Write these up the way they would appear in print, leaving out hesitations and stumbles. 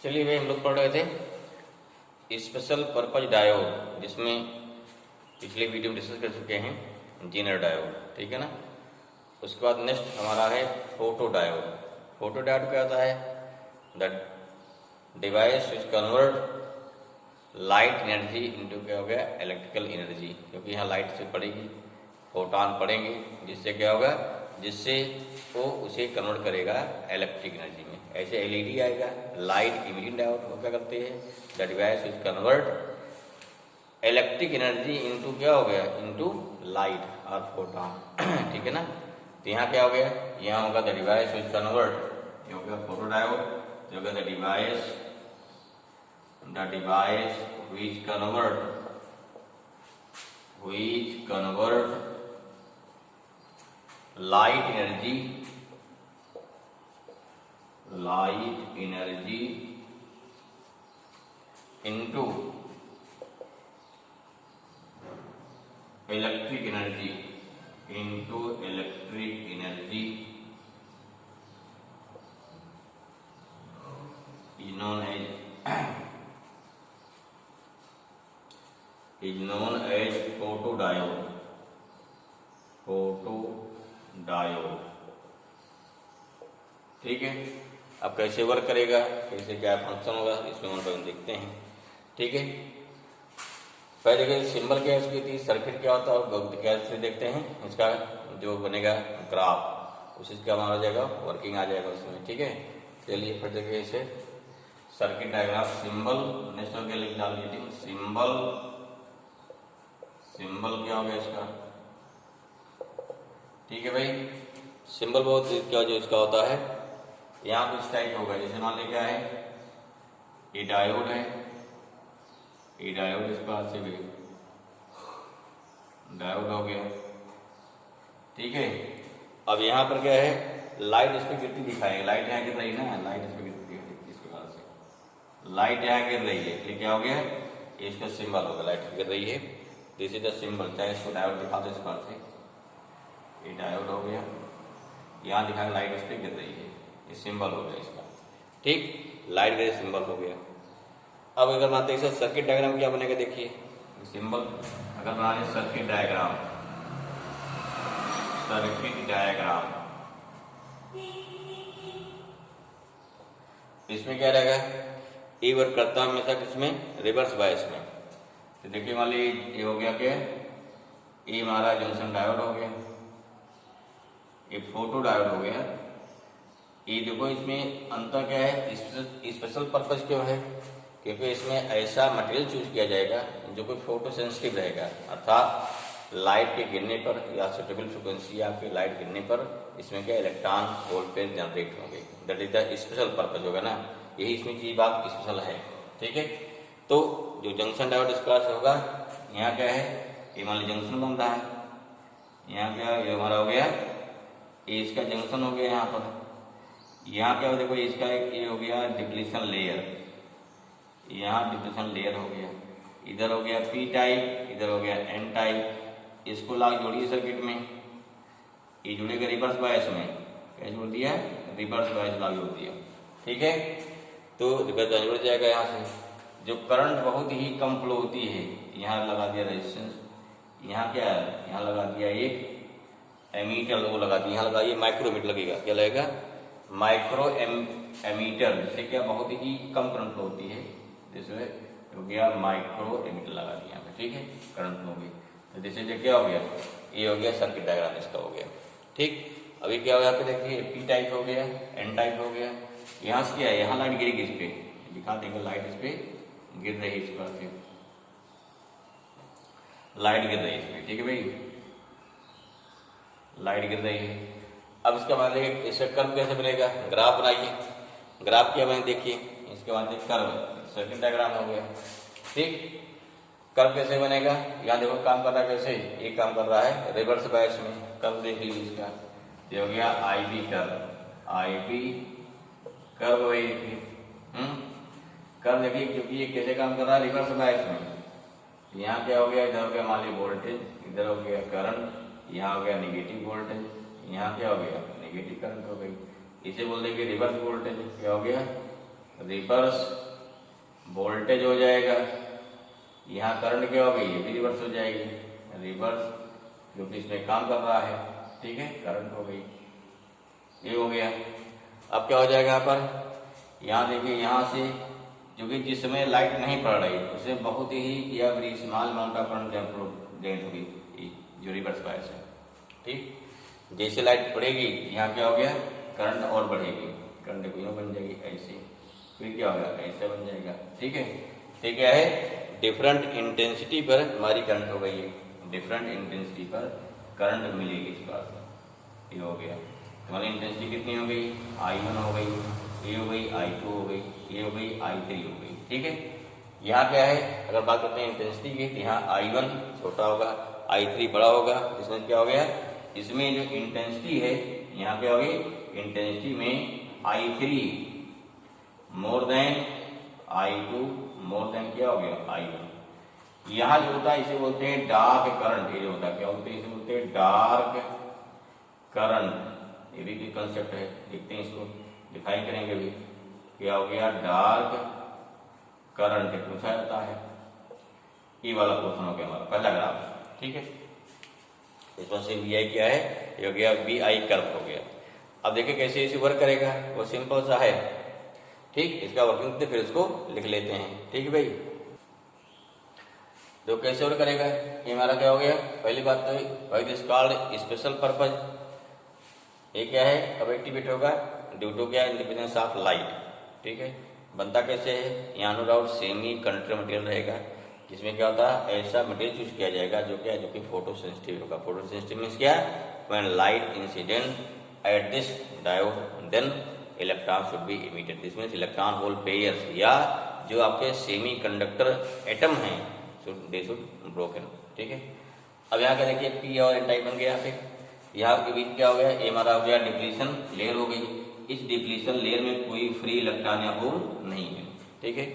चलिए भाई, हम लोग पढ़ रहे थे स्पेशल पर्पज डायोड, जिसमें पिछले वीडियो में डिस्कस कर चुके हैं जीनर डायोड, ठीक है ना। उसके बाद नेक्स्ट हमारा है फोटो डायोड। फोटो डायोड क्या होता है? The device which convert light energy into क्या हो गया इलेक्ट्रिकल एनर्जी, क्योंकि यहाँ लाइट से पड़ेगी, फोटॉन पड़ेंगे, जिससे क्या होगा, जिससे वो उसे कन्वर्ट करेगा इलेक्ट्रिक एनर्जी में। ऐसे एलईडी आएगा, लाइट इमिटिंग डायोड, वो क्या करते हैं, the device which convert electric energy into क्या हो गया, इनटू लाइट और फोटॉन ठीक है ना। तो यहाँ क्या हो गया, यहाँ होगा द डिवाइस विच कन्वर्ट, ये हो गया फोटो डायोड, जो होगा the device which convert light energy into electric energy is known as photodiode। ठीक है। अब कैसे वर्क करेगा, कैसे क्या फंक्शन होगा, इसमें हम देखते हैं, ठीक है। पहले देखिए सिंबल क्या है उसकी, सर्किट क्या होता है कैसे देखते हैं, इसका जो बनेगा ग्राफ, उसी का हमारा हो जाएगा, वर्किंग आ जाएगा उसमें, ठीक है। चलिए फिर देखिए इसे सर्किट डायग्राम। सिंबल नेक्स्ट हो गया, लिख डाल दीजिए सिंबल क्या हो गया इसका, ठीक है भाई। सिंबल बहुत क्या जो इसका होता है, यहाँ पे इस टाइप होगा, जैसे मान ली क्या है, ये डायोड है, ये डायोड इस पास से भी डायोड हो गया, ठीक है। अब यहाँ पर क्या है, लाइट इस पर गिरती दिखाएगी, लाइट यहाँ गिर रही है ना, लाइट इस पर गिरती है, इस प्रकार से लाइट यहाँ गिर रही है, ये क्या हो गया, इसका सिंबल होगा, लाइट गिर रही है, दिस इज द सिंबल। चाहे इसको डायोड दिखा दो इस बार से, ये डायोड हो गया, यहाँ दिखाएगा लाइट इस पर गिर रही है, ये सिंबल हो गया इसका, ठीक, लाइट गिर सिंबल हो गया। अब अगर मानते हैं सर्किट डायग्राम क्या बनेगा, देखिए सिंबल अगर बना रहे सर्किट डायग्राम इसमें क्या रहेगा, ये वर्क करता है हमेशा किसमें, रिवर्स बायस में। तो देखिए मान ली ये हो गया क्या, ये हमारा जंक्शन डायोड हो गया, ये फोटो डायोड हो गया। ये देखो इसमें अंतर क्या है, स्पेशल पर्पज क्यों है, क्योंकि इसमें ऐसा मटेरियल चूज किया जाएगा जो कोई फोटो सेंसिटिव रहेगा, अर्थात लाइट के गिरने पर या सुटेबल फ्रिक्वेंसी आपके लाइट गिरने पर इसमें क्या इलेक्ट्रॉन वोल्टेज जनरेट होंगे, that is the special purpose होगा ना, यही इसमें चीज बात स्पेशल है, ठीक है। तो जो जंक्शन डायोड इस प्रकार से होगा, यहाँ क्या है, ये मान लीजिए जंक्शन बन रहा है, यहाँ क्या ये हमारा हो गया, ये इसका जंक्शन हो गया, यहाँ पर यहाँ क्या हो, देखो इसका ये हो गया डिप्लीशन लेयर, यहाँ डिप्लीशन लेयर हो गया, इधर हो गया पी टाइप, इधर हो गया एन टाइप, इसको लाग जोड़िए सर्किट में, ये जुड़ेगा रिवर्स बायस में, क्या जोड़ दिया, रिवर्स बायस लाग जोड़ दिया, ठीक है। तो रिवर्स बायस जुड़ जाएगा, यहाँ से जो करंट बहुत ही कम फ्लो होती है, यहाँ लगा दिया रेजिस्टेंस, यहाँ क्या है, यहाँ लगा दिया एक एमीटर, वो लगा दिया, यहाँ लगाइए माइक्रोमीटर लगेगा, क्या लगेगा, माइक्रो एमीटर, जिससे क्या बहुत ही कम करंट फ्लो होती है, जैसे हो गया माइक्रो एमीटर लगा दिया यहाँ पे, ठीक है, करंट फ्लो होगी। तो जैसे क्या हो गया, ये हो गया सर्किट डायग्राम इसका हो गया, ठीक। अभी क्या हो गया, यहाँ पे देखिए पी टाइप हो गया, एन टाइप हो गया, यहाँ से क्या है, यहाँ लाइट गिरेगी, इस पे दिखा देंगे, लाइट इस पे गिर रही है, इस पर से लाइट गिर रही है इसमें, ठीक है भाई, लाइट गिर रही है। अब इसका बाद इसका कर्व कैसे बनेगा, ग्राफ बनाइए, ग्राफ क्या बने देखिए, इसके बाद कर्व, सर्किट डायग्राम हो गया, ठीक। कर्व कैसे बनेगा, यहाँ देखो काम कर रहा है कैसे, ये काम कर रहा है रिवर्स बायस में, कर्व देख लीजिए इसका, ये हो गया आई बी कर्व वही कर्व देखिए, क्योंकि ये कैसे काम कर रहा है, रिवर्स बायस में। यहाँ क्या हो गया, इधर हो गया मान ली वोल्टेज, इधर हो गया करंट, यहाँ हो गया निगेटिव वोल्टेज, यहाँ क्या हो गया, नेगेटिव करंट हो गई, इसे बोल देंगे रिवर्स वोल्टेज, क्या हो गया, रिवर्स वोल्टेज हो जाएगा, यहाँ करंट क्या हो गई, ये भी रिवर्स हो जाएगी, रिवर्स क्योंकि इसमें काम कर रहा है, ठीक है, करंट हो गई, ये हो गया। अब क्या हो जाएगा यहाँ पर, यहाँ देखिए, यहाँ से क्योंकि जिस समय लाइट नहीं पड़ रही उसमें बहुत ही या very small amount of current generate होगी जो रिवर्स बायस है, ठीक। जैसे लाइट पड़ेगी यहाँ क्या हो गया, करंट और बढ़ेगी, करंट देखो बन जाएगी ऐसे, फिर क्या होगा, ऐसे बन जाएगा, ठीक है। ठीक क्या है, डिफरेंट इंटेंसिटी पर हमारी करंट हो गई है, डिफरेंट इंटेंसिटी पर करंट मिलेगी इस बात में, ये हो गया। हमारी इंटेंसिटी कितनी हो गई, I1 हो गई, ये हो गई I2 हो गई, ये हो गई I3 हो गई, ठीक है। यहाँ क्या है, अगर बात करते हैं इंटेंसिटी की, तो यहाँ I1 छोटा होगा, I3 बड़ा होगा, इसमें क्या हो गया, इसमें जो इंटेंसिटी है यहाँ क्या होगी, इंटेंसिटी में I3 more than I2 more than क्या हो गया, I1। यहाँ जो होता है इसे बोलते हैं डार्क करंट, ये जो होता है क्या बोलते हैं, इसे बोलते हैं डार्क करंट, ये भी कंसेप्ट है, देखते हैं इसको, दिखाई करेंगे भी, क्या हो गया, डार्क करंट पूछा जाता है, ये वाला क्वेश्चन हो गया हमारा पहला ग्राफ, ठीक है। इसमें से VI क्या है, ये हो गया VI कर्व हो गया। अब देखिए कैसे इसे वर्क करेगा, वो सिंपल सा है, ठीक। इसका वर्किंग फिर इसको लिख लेते हैं, ठीक है भाई। तो कैसे वर्क करेगा, ये हमारा क्या हो गया, पहली बात तो what is called special purpose, ये क्या है, कब एक्टिवेट होगा, ड्यू टू क्या, इंडिपेंडेंस ऑफ लाइट, ठीक है। बनता कैसे है, यहाँ no doubt semiconductor material रहेगा, जिसमें क्या होता है, ऐसा मटेरियल चूज किया जाएगा जो क्या, जो कि फोटो सेंसिटिव होगा। फोटो सेंसिटिव मीन्स क्या, when light incident at this diode then electron should be emitted, this means electron hole pairs या जो आपके सेमी कंडक्टर एटम हैं दे शुड ब्रोकन, ठीक है। अब यहाँ क्या देखिए, पी और एन टाइप बन गया, यहाँ पे यहाँ के बीच क्या हो गया, ये हमारा हो गया डिप्लीशन लेयर हो गई, इस डिप्लीशन लेयर में कोई फ्री इलेक्ट्रॉन या होल नहीं है, ठीक है।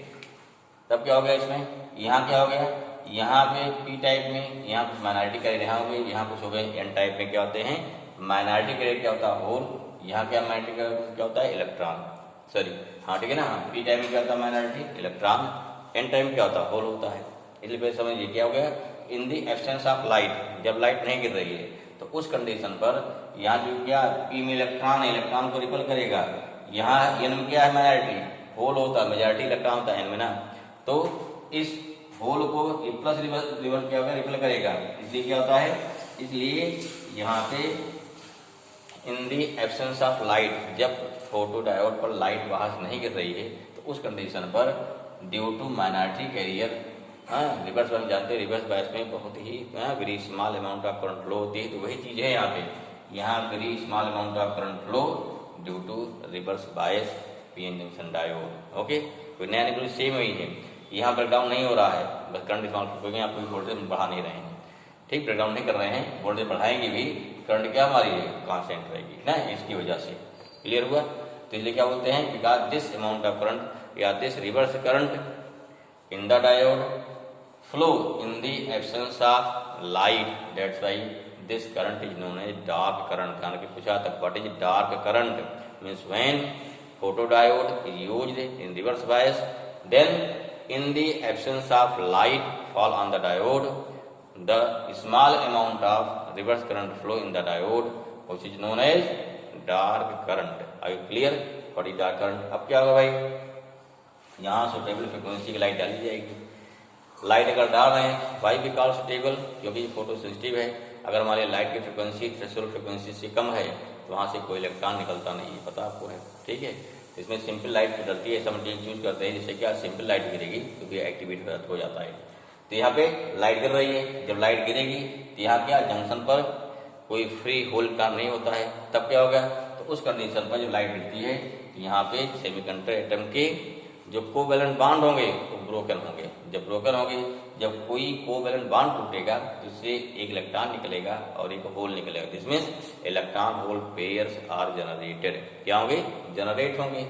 तब क्या हो गया, इसमें यहाँ क्या हो गया, यहाँ पे पी टाइप में यहाँ कुछ माइनॉरिटी कैरियर यहाँ हो गए, यहाँ कुछ हो गए, एन टाइप में क्या होते हैं माइनॉरिटी कैरियर, क्या होता है होल, यहाँ क्या माइनॉरिटी कैरियर क्या होता है इलेक्ट्रॉन, सॉरी हाँ ठीक है ना, पी टाइप में क्या होता है माइनॉरिटी इलेक्ट्रॉन, एन टाइप में क्या होता है होल होता है। इसलिए पहले समझिए क्या हो गया, इन दी एब्सेंस ऑफ लाइट, जब लाइट नहीं गिर रही है तो उस कंडीशन पर यहाँ जो क्या पी में इलेक्ट्रॉन है, इलेक्ट्रॉन को रिपल करेगा, यहाँ एन में क्या है माइनॉरिटी होल होता है, मेजॉरिटी इलेक्ट्रॉन होता है एन में ना, तो इस होल को प्लस रिवर्स क्या होगा रिपल करेगा, इसलिए क्या होता है, इसलिए यहाँ पे इन दी एब्सेंस ऑफ लाइट, जब फोटो डायोड पर लाइट बाहर से नहीं गिर रही है तो उस कंडीशन पर due to minority carrier, reverse हम जानते हैं रिवर्स बायस में बहुत ही very small amount of current flow होती है, तो वही चीज है यहाँ पे, यहाँ very small amount of current flow due to reverse bias PN junction diode, okay. कोई नया निकल सेम वही है, यहाँ ब्रेकडाउन नहीं हो रहा है, बस करंट स्मॉल क्योंकि आप कोई वोल्टेज बढ़ा नहीं रहे हैं, ठीक, ब्रेकडाउन नहीं कर रहे हैं, वोल्टेज बढ़ाएंगे भी करंट क्या हमारी कांस्टेंट रहेगी ना, इसकी वजह से, क्लियर हुआ। तो इसलिए क्या बोलते हैं, because this amount of current या this reverse current in the diode flow in the absence of light, that's why this current is known as dark current। यानी कि पूछा था what is dark current, means when photodiode is used in reverse bias, then in the absence of light fall on the diode, the small amount of reverse current flow in the diode which is known as dark current। Are you clear what is dark current? अब क्या होगा भाई, यहाँ suitable frequency की light डाली जाएगी, light अगर डाल रहे हैं वाई भी कॉल सुटेबल, क्योंकि फोटो सेंसिटिव है, अगर हमारे लाइट की फ्रिक्वेंसी थ्रेशोल्ड फ्रिक्वेंसी से कम है तो वहाँ से कोई इलेक्ट्रॉन निकलता नहीं है, पता आपको है, ठीक है। इसमें सिंपल लाइट डलती है, ऐसा मटेरियल यूज करते हैं जिससे क्या सिंपल लाइट गिरेगी तो भी एक्टिवेट हो जाता है। तो यहाँ पे लाइट गिर रही है, जब लाइट गिरेगी तो यहाँ क्या जंक्शन पर कोई फ्री होल इलेक्ट्रॉन नहीं होता है, तब क्या होगा, तो उस कंडीशन पर जब लाइट गिरती है तो यहाँ पे सेमीकंडक्टर एटम के जो कोवैलेंट बॉन्ड होंगे वो ब्रोकन होंगे, जब ब्रोकन होंगे, जब कोई कोवैलेंट बॉन्ड टूटेगा तो इससे एक इलेक्ट्रॉन निकलेगा और एक होल निकलेगा, this means electron hole pairs are generated, क्या होंगे जनरेट होंगे।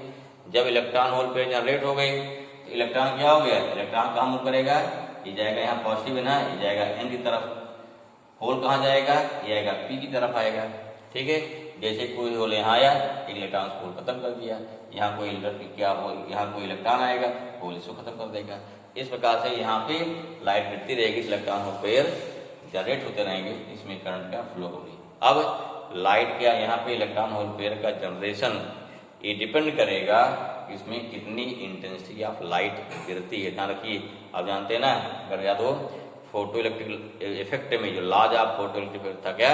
जब इलेक्ट्रॉन होल पेयर जनरेट हो गए तो इलेक्ट्रॉन क्या हो गया, इलेक्ट्रॉन कहाँ मूव करेगा, ये जाएगा यहाँ पॉजिटिव है ना, ये जाएगा एन की तरफ, होल कहाँ जाएगा, ये आएगा पी की तरफ आएगा, ठीक है। जैसे कोई होल यहाँ आया, एक इलेक्ट्रॉन होल खत्म कर दिया, यहाँ कोई इलेक्ट्रॉन आएगा, होल इसको खत्म कर देगा। इस प्रकार से यहाँ पे लाइट गिरती रहेगी, इलेक्ट्रॉन होल पेयर जनरेट होते रहेंगे, इसमें करंट का फ्लो होगी। अब लाइट क्या, यहाँ पे इलेक्ट्रॉन होल पेयर का जनरेशन ये डिपेंड करेगा इसमें कितनी इंटेंसिटी ऑफ लाइट गिरती है। ध्यान रखिए, आप जानते हैं ना, अगर याद हो फोटो इलेक्ट्रिक इफेक्ट में जो laws of photo electric effect था क्या,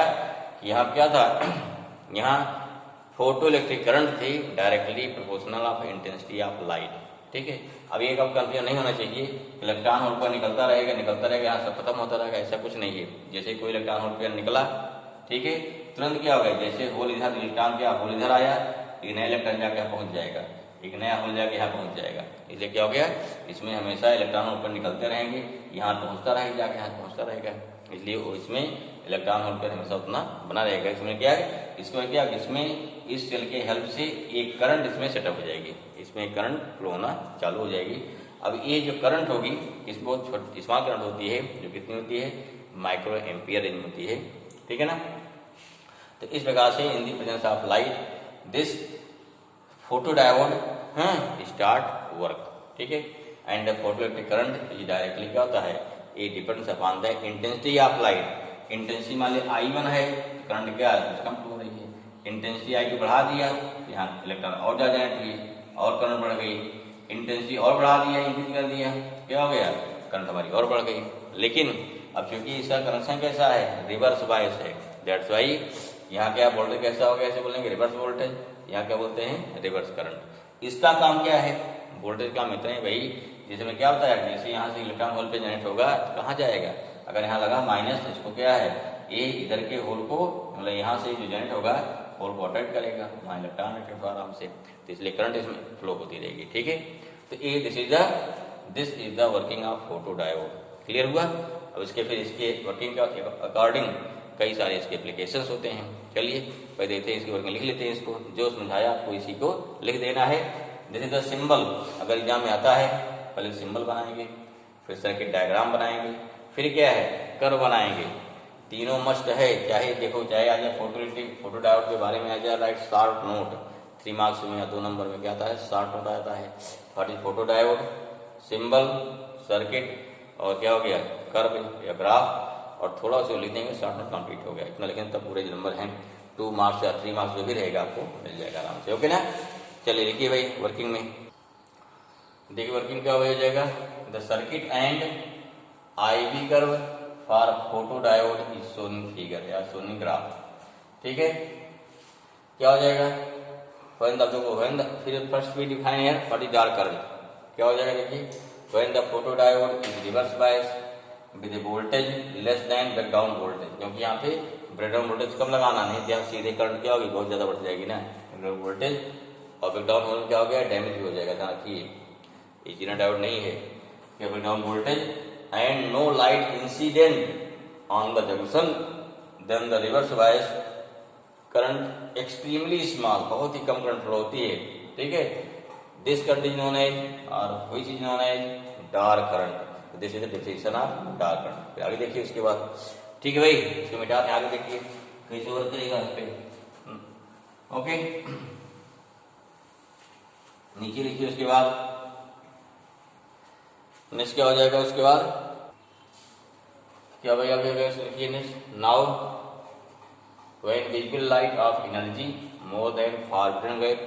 यहाँ क्या था, यहाँ फोटो इलेक्ट्रिक करंट थी directly proportional of intensity of light. ठीक है, अब ये कब कंफ्यूजन नहीं होना चाहिए, इलेक्ट्रॉन होल पर निकलता रहेगा, यहाँ सब खत्म होता रहेगा, ऐसा कुछ नहीं है। जैसे कोई इलेक्ट्रॉन होल पर निकला, ठीक है, तुरंत क्या हो गया, जैसे होल इधर, इलेक्ट्रॉन क्या होल इधर आया, एक नया इलेक्ट्रॉन जाकर पहुंच जाएगा, एक नया होल जाके यहाँ पहुंच जाएगा। इसलिए क्या हो गया, इसमें हमेशा इलेक्ट्रॉन ऊपर निकलते रहेंगे, यहाँ पहुंचता रहेगा, जाके यहाँ पहुंचता रहेगा, इसलिए इसमें इलेक्ट्रॉन होल पर हमेशा उतना बना रहेगा। इसमें क्या है, इसमें क्या, इसमें इस सेल के हेल्प से एक करंट इसमें सेटअप हो जाएगी, इसमें करंट फ्लो होना चालू हो जाएगी। अब ये जो करंट होगी, इस बहुत स्मॉल करंट होती है, जो कितनी होती है, माइक्रो एम्पियर रेंज होती है। ठीक है ना, तो इस प्रकार से in the presence of light this photo diode start work. ठीक है, and the photo electric current is directly क्या होता है, ये depends upon the intensity of light. Intensity मान लीजिए I1 है, करंट क्या है, कम फ्लो हो रही है। इंटेंसिटी I2 बढ़ा दिया, यहाँ इलेक्ट्रॉन और ज्यादा जनरेट हुई और करंट बढ़ गई। इंटेंसिटी और बढ़ा दिया, इंक्रीज कर दिया, क्या हो गया, करंट हमारी और बढ़ गई। लेकिन अब चूंकि इसका कनेक्शन कैसा है, रिवर्स बायस है, दैट्स वाई यहाँ क्या वोल्टेज कैसा हो गया, ऐसे बोलेंगे रिवर्स वोल्टेज, यहाँ क्या बोलते हैं, रिवर्स करंट। इसका काम क्या है, वोल्टेज काम इतना है भाई, जैसे में क्या होता है, जैसे यहाँ से इलेक्ट्रॉन होल पे जनरेट होगा तो कहाँ जाएगा, अगर यहाँ लगा माइनस, इसको क्या है, ये इधर के होल को, मतलब यहाँ से जो जनरेट होगा होल को अट्रैक्ट करेगा, वहाँ इलेक्ट्रॉन अट्रैक्ट आराम से, तो इसलिए करंट इसमें फ्लो होती रहेगी। ठीक है, तो ये this is the working of photo diode. Clear हुआ। अब इसके फिर इसके वर्किंग के अकॉर्डिंग कई सारे इसके एप्लीकेशंस होते हैं। चलिए पहले देखते हैं इसकी वर्किंग, लिख लेते हैं इसको, जो समझाया आपको इसी को लिख देना है। दिस इज द सिंबल, अगर एग्जाम में आता है पहले सिंबल बनाएंगे, फिर सर्किट डायग्राम बनाएंगे, फिर क्या है, कर्व बनाएंगे। तीनों मस्ट है, चाहे देखो चाहे आ जाए फोटो डायोड के बारे में आ जाए, राइट शॉर्ट नोट 3 मार्क्स में या 2 नंबर में क्या आता है, शॉर्ट नोट आता है। What is photo diode, symbol, circuit और क्या हो गया, कर्व या ग्राफ, और थोड़ा सा लिख देंगे, शॉर्ट नोट कंप्लीट हो गया। इतना लिखें तब पूरे नंबर हैं 2 मार्क्स या 3 मार्क्स जो भी रहेगा आपको मिल जाएगा आराम से। ओके ना, चलिए लिखिए भाई वर्किंग में, देखिए वर्किंग क्या हो जाएगा, the circuit and IV curve for photo diode is shown in figure या शोन इन ग्राफ। ठीक है, क्या हो जाएगा, फिर first we define here what is dark curve, क्या हो जाएगा, देखिए when the photo diode is reverse bias with voltage less than breakdown voltage, क्योंकि यहाँ पे ब्रेकडाउन वोल्टेज कम लगाना नहीं, यहाँ सीधे करंट क्या होगी, बहुत ज्यादा बढ़ जाएगी ना वोल्टेज, और ब्रेकडाउन वोल्टेज क्या हो गया, डैमेज भी हो जाएगा। ध्यान रखिए ये जीरो डायोड नहीं है, क्या breakdown voltage and no light incident on the junction, then the reverse bias current extremely small, बहुत ही कम करंट फ्लो होती है। ठीक है, this current is known as और which is known as dark current, this is the definition of dark current. फिर आगे देखिए उसके बाद, ठीक है भाई, इसको मिटा के आगे देखिए कैसे वर्क करेगा इस पे। ओके, नीचे लिखिए, उसके बाद नेक्स्ट क्या हो जाएगा, उसके बाद क्या भैया लिखिए next, now when visible light of energy more than forbidden gap,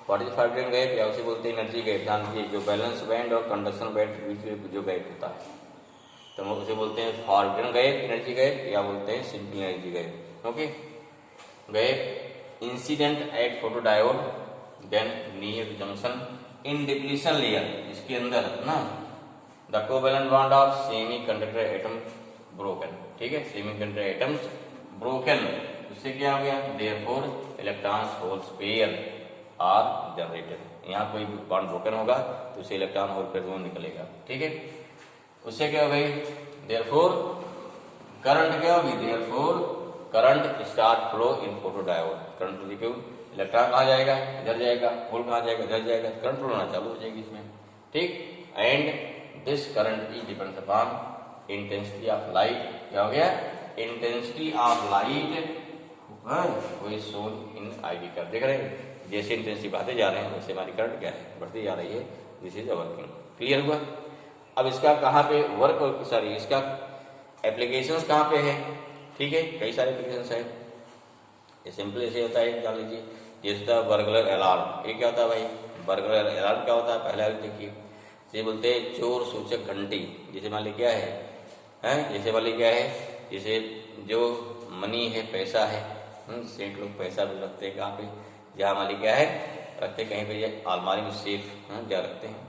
what is forbidden gap, या उसे बोलते हैं एनर्जी गैप। ध्यान दीजिए, जो बैलेंस बैंड और कंडक्शन बैंड के बीच में जो गैप होता है तो हम उसे बोलते हैं फॉरबिडन गैप, एनर्जी गैप, या बोलते हैं simple energy gap. Okay, gap incident at photo diode then near junction in depletion layer, इसके अंदर ना the covalent bond of semiconductor atom broken. ठीक है, सेमीकंडक्टर एटम्स ब्रोकन, उससे क्या हो गया, therefore electrons holes pair are generated. यहाँ कोई बॉन्ड ब्रोकन होगा तो उसे इलेक्ट्रॉन होल पेयर जोन निकलेगा। ठीक है, उससे क्या हो गई, देयरफॉर करंट क्या होगी, therefore current start flow in photo diode. Current flow, electron कहाँ जाएगा, इधर जाएगा, होल कहाँ जाएगा, इधर जाएगा, करंट फ्लो होना चालू हो जाएगी इसमें। ठीक, and this current is depends upon intensity of light. क्या हो गया, इंटेंसिटी ऑफ लाइट वही सोल इन IV कर्व। देख रहे हैं जैसे इंटेंसिटी बढ़ाते जा रहे हैं वैसे हमारी करंट क्या है, बढ़ती जा रही है। This is working. क्लियर हुआ? अब इसका कहाँ पे वर्क, सॉरी इसका एप्लीकेशंस कहाँ पे है? ठीक है, कई सारे एप्लीकेशंस है। ये सिंपल ऐसे होता है, जान लीजिए जैसे होता है बर्गलर अलार्म। ये क्या होता है भाई? बर्गलर अलार्म क्या होता है? पहले देखिए, ये बोलते हैं चोर सूचक घंटी। जैसे मान ली क्या है, जैसे मान ली क्या है, जैसे जो मनी है, पैसा है, सेठ लोग पैसा भी रखते हैं कहाँ पे, जहाँ मान ली क्या है रखते कहीं पे, ये अलमारी में सेफ जा रखते हैं।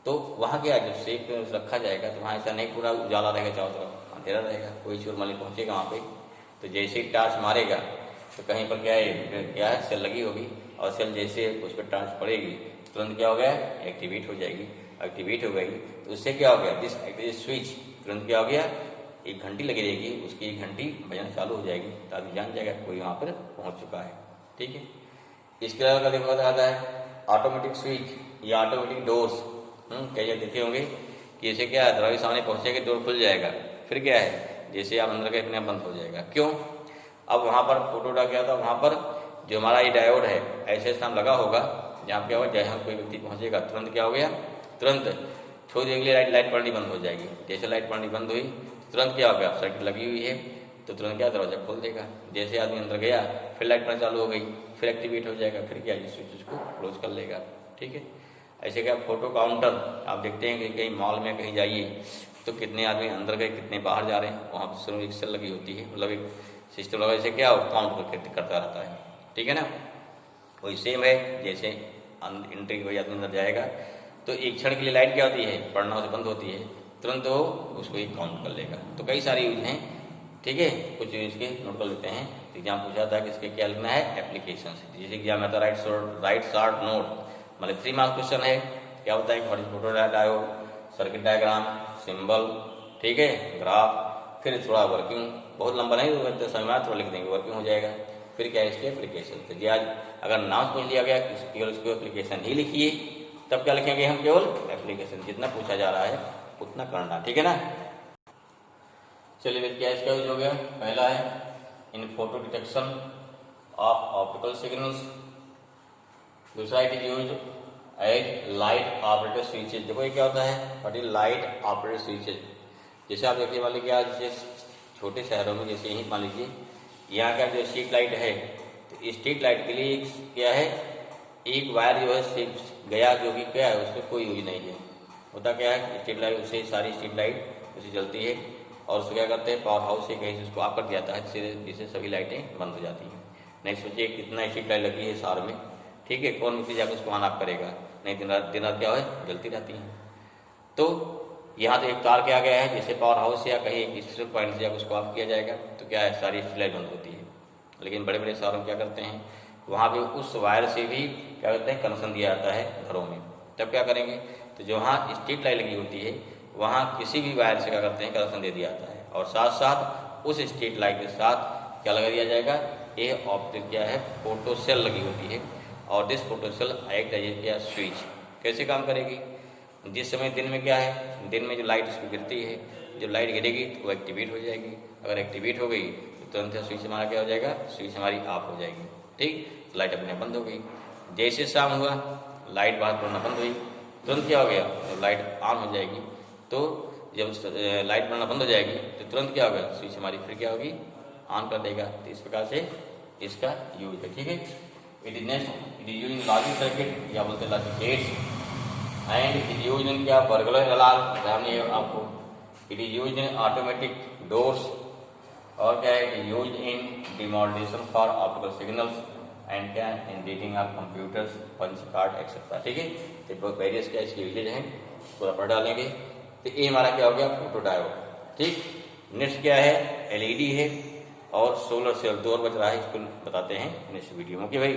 तो वहाँ क्या है, जब सेफ में रखा जाएगा तो वहाँ ऐसा नहीं पूरा उजाला रहेगा, चारों तरफ अंधेरा रहेगा, कोई चोर मालिक पहुंचेगा वहाँ पे तो जैसे ही टार्च मारेगा तो कहीं पर क्या है सेल लगी होगी, और सेल जैसे उस पर टार्च पड़ेगी तुरंत क्या हो गया, एक्टिवेट हो जाएगी। एक्टिवेट हो गई तो उससे क्या हो गया, दिस एक्टिवेट स्विच, तुरंत क्या हो गया, एक घंटी लगी रहेगी, उसकी एक घंटी बजना चालू हो जाएगी, ताकि जान जाएगा कोई वहाँ पर पहुँच चुका है। ठीक है, इसके अलावा देखा जाता है ऑटोमेटिक स्विच या ऑटोमेटिक डोर्स। कई जगह देखे होंगे कि जैसे क्या है, दरवाजे सामने पहुंचेगा डोर खुल जाएगा, फिर क्या है जैसे आप अंदर के अपने बंद हो जाएगा। क्यों? अब वहाँ पर फोटो डाल गया था, वहाँ पर जो हमारा ये डायोड है ऐसे स्थान लगा होगा जहाँ क्या होगा, जहाँ कोई व्यक्ति पहुंचेगा तुरंत क्या हो गया, तुरंत थोड़ी देर के लिए लाइट पड़नी बंद हो जाएगी। जैसे लाइट पड़नी बंद हुई तुरंत क्या हो गया, सर्किट लगी हुई है तो तुरंत क्या दरवाजा खोल देगा। जैसे आदमी अंदर गया फिर लाइट पड़ना चालू हो गई, फिर एक्टिवेट हो जाएगा, फिर क्या स्विच उसको क्लोज कर लेगा। ठीक है, ऐसे क्या फोटो काउंटर आप देखते हैं कि कहीं मॉल में कहीं जाइए तो कितने आदमी अंदर गए कितने बाहर जा रहे हैं, वहाँ पर सिर्फ एक सेल लगी होती है, मतलब एक सिस्टम लगा, जैसे क्या काउंट करता रहता है। ठीक है ना, वही सेम है, जैसे एंट्री कोई आदमी अंदर जाएगा तो एक क्षण के लिए लाइट क्या होती है, पढ़ना उसे बंद होती है, तुरंत वो उसको एक काउंट कर लेगा। तो कई सारे यूज हैं। ठीक है, कुछ यूज के नोट कर लेते हैं। एग्जाम पूछा था कि इसके क्या लिखना है, एप्लीकेशन। जैसे एग्जाम में था राइट शॉर्ट नोट, मतलब 3 मार्क्स क्वेश्चन है। क्या होता है, photo diode, circuit diagram, symbol, ठीक है, ग्राफ, फिर थोड़ा वर्किंग, बहुत लंबा नहीं तो समय में थोड़ा लिख देंगे, वर्किंग हो जाएगा। फिर क्या है इसके एप्लीकेशन। तो जी आज अगर नाम पूछ लिया गया केवल उसको एप्लीकेशन ही लिखिए, तब क्या लिखेंगे हम, केवल एप्लीकेशन। जितना पूछा जा रहा है उतना करना। ठीक है ना। चलिए क्या इसका यूज हो गया, पहला है in photo detection of optical signals. दूसरा it is use as light operator switches. देखो ये क्या होता है, what is light operator switches. जैसे आप देखिए मान लीजिए आज जैसे छोटे शहरों में, जैसे यहीं मान लीजिए यहाँ का जो स्ट्रीट लाइट है, तो स्ट्रीट लाइट के लिए क्या है, एक वायर जो है सिर्फ गया, जो कि क्या है उसमें कोई यूज नहीं है। होता क्या है, स्ट्रीट लाइट उससे सारी स्ट्रीट लाइट उसे जलती है और उसको क्या करते हैं, पावर हाउस से कहीं से उसको ऑफ कर दिया जाता है, जिससे सभी लाइटें बंद हो जाती हैं। नहीं सोचिए कितना स्ट्रीट लाइट लगी है शहर में, ठीक है, कौन व्यक्ति जाकर उसको ऑन ऑफ करेगा, नहीं दिन रात क्या है जलती रहती है। तो यहाँ तो एक तार क्या गया है, जैसे पावर हाउस से या कहीं एक स्पेसिफिक पॉइंट से जाकर उसको ऑफ किया जाएगा तो क्या है सारी स्ट्रीट लाइट बंद होती है। लेकिन बड़े बड़े शहरों में क्या करते हैं, वहाँ पे उस वायर से भी क्या करते हैं, कनेक्शन दिया जाता है घरों में। तब क्या करेंगे, तो जो वहाँ स्ट्रीट लाइट लगी होती है वहाँ किसी भी वायर से क्या करते हैं, कनेक्शन दे दिया जाता है, और साथ साथ उस स्ट्रीट लाइट के साथ क्या लगा दिया जाएगा, ये ऑप्टिक क्या है, फोटो सेल लगी होती है। और this photo cell act as क्या स्विच। कैसे काम करेगी, जिस समय दिन में क्या है, दिन में जो लाइट उसको गिरती है, जब लाइट गिरेगी तो वो एक्टिवेट हो जाएगी। अगर एक्टिवेट हो गई तो तुरंत स्विच हमारा क्या हो जाएगा, स्विच हमारी ऑफ हो जाएगी। ठीक, तो लाइट अपने बंद हो गई। जैसे शाम हुआ लाइट बाहर पड़ना बंद हुई, तुरंत क्या हो गया, तो लाइट ऑन हो जाएगी। तो जब लाइट पड़ना बंद हो जाएगी तो तुरंत क्या होगा, स्विच हमारी फिर क्या होगी, ऑन कर देगा। तो इस प्रकार से इसका यूज है। ठीक है, it is next, it is use in logic circuit या बोलते हैं logic gates, and it is use in क्या, बर्गलर अलार्म, ध्यान नहीं है आपको। It is use in automatic doors, और क्या है, it is use in demodulation for optical signals, and क्या in reading of computers, punch card etcetera. ठीक है, तो वेरियस क्या इसके यूजेज हैं, पूरा पढ़ डालेंगे। तो ये हमारा क्या हो गया, फोटो डायोड। ठीक, नेक्स्ट क्या है, एलईडी है और सोलर सेल। 2 और बच रहा है, इसको बताते हैं नेक्स्ट वीडियो में। ओके भाई।